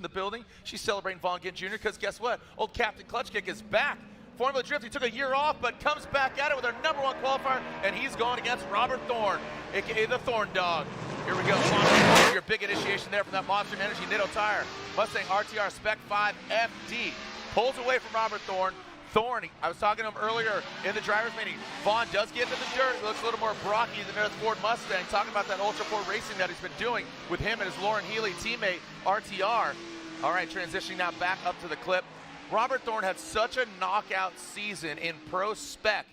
in the building. She's celebrating Vaughn Gittin Jr. because guess what? Old Captain Clutch Kick is back. Formula Drift, he took a year off, but comes back at it with our #1 qualifier, and he's going against Robert Thorne, aka the Thorne Dog. Here we go. Your big initiation there from that Monster Energy Nitto tire. Mustang RTR Spec 5 FD. Pulls away from Robert Thorne. Thorne, I was talking to him earlier in the driver's meeting. Vaughn does get into the dirt. He looks a little more brocky than his Ford Mustang. Talking about that Ultra 4 racing that he's been doing with him and his Lauren Healy teammate, RTR. All right, transitioning now back up to the clip. Robert Thorne had such a knockout season in Pro Spec.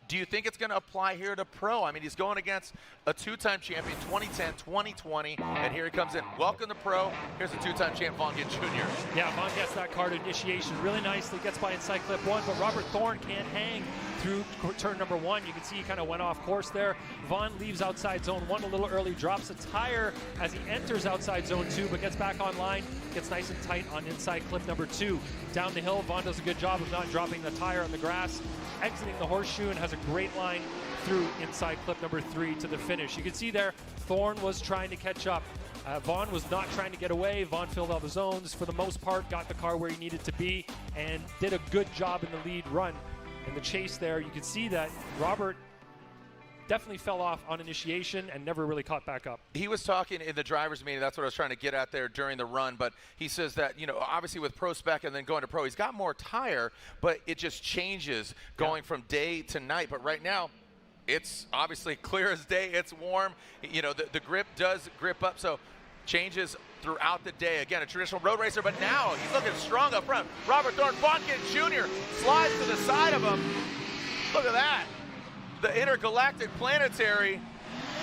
Do you think it's going to apply here to Pro? I mean, he's going against a two-time champion, 2010, 2020, and here he comes in. Welcome to Pro. Here's a two-time champ, Vaughn Gittin Jr. Yeah, Vaughn gets that car to initiation really nicely, gets by inside clip 1, but Robert Thorne can't hang through turn #1. You can see he kind of went off course there. Vaughn leaves outside zone 1 a little early, drops a tire as he enters outside zone 2, but gets back online, gets nice and tight on inside clip #2. Down the hill, Vaughn does a good job of not dropping the tire on the grass, exiting the horseshoe, and has a great line through inside clip #3 to the finish. You can see there, Thorne was trying to catch up. Vaughn was not trying to get away. Vaughn filled all the zones for the most part, got the car where he needed to be, and did a good job in the lead run. In the chase there, you can see that Robert definitely fell off on initiation and never really caught back up. He was talking in the driver's meeting, that's what I was trying to get at there during the run, but he says that, you know, obviously with Pro Spec and then going to Pro, he's got more tire, but it just changes going from day to night. But right now, it's obviously clear as day, it's warm, you know, the grip does grip up, so changes throughout the day. Again, a traditional road racer, but now he's looking strong up front. Robert Thorne, Vaughn Gittin Jr. slides to the side of him. Look at that. The intergalactic planetary.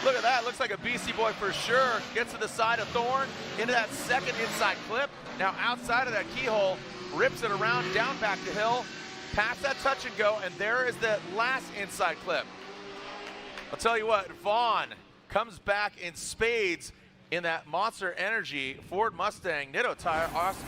Look at that. Looks like a Beastie Boy for sure. Gets to the side of Thorne into that second inside clip. Now outside of that keyhole, rips it around, down back the hill, past that touch and go, and there is the last inside clip. I'll tell you what, Vaughn comes back in spades in that Monster Energy Ford Mustang Nitto tire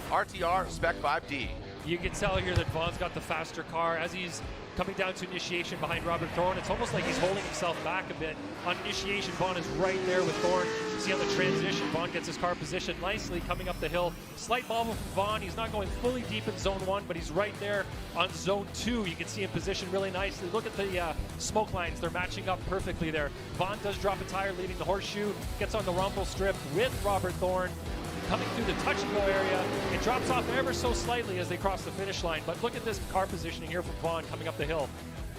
RTR Spec 5D. You can tell here that Vaughn's got the faster car as he's coming down to initiation behind Robert Thorne. It's almost like he's holding himself back a bit. On initiation, Vaughn is right there with Thorne. See on the transition, Vaughn gets his car positioned nicely coming up the hill. Slight bobble from Vaughn. He's not going fully deep in zone 1, but he's right there on zone 2. You can see him positioned really nicely. Look at the smoke lines. They're matching up perfectly there. Vaughn does drop a tire leaving the horseshoe, gets on the rumble strip with Robert Thorne. Coming through the touch and go area, it drops off ever so slightly as they cross the finish line. But look at this car positioning here from Vaughn coming up the hill.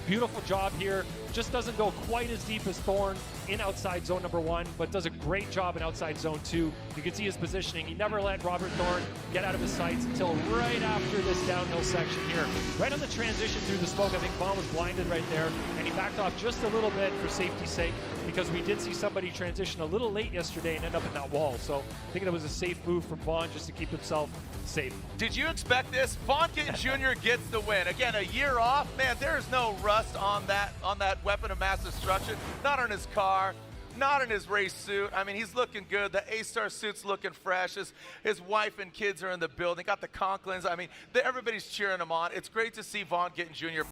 Beautiful job here. Just doesn't go quite as deep as Thorne in outside zone #1, but does a great job in outside zone 2. You can see his positioning. He never let Robert Thorne get out of his sights until right after this downhill section here. Right on the transition through the smoke, I think Vaughn was blinded right there, and he backed off just a little bit for safety's sake, because we did see somebody transition a little late yesterday and end up in that wall. So I think it was a safe move from Vaughn just to keep himself safe. Did you expect this? Vaughn Gittin Jr. gets the win. Again, a year off. Man, there's no rust on that weapon of mass destruction. Not on his car, not in his race suit. I mean, he's looking good. The A-Star suit's looking fresh. His wife and kids are in the building. Got the Conklins. I mean, everybody's cheering him on. It's great to see Vaughn Gittin Jr.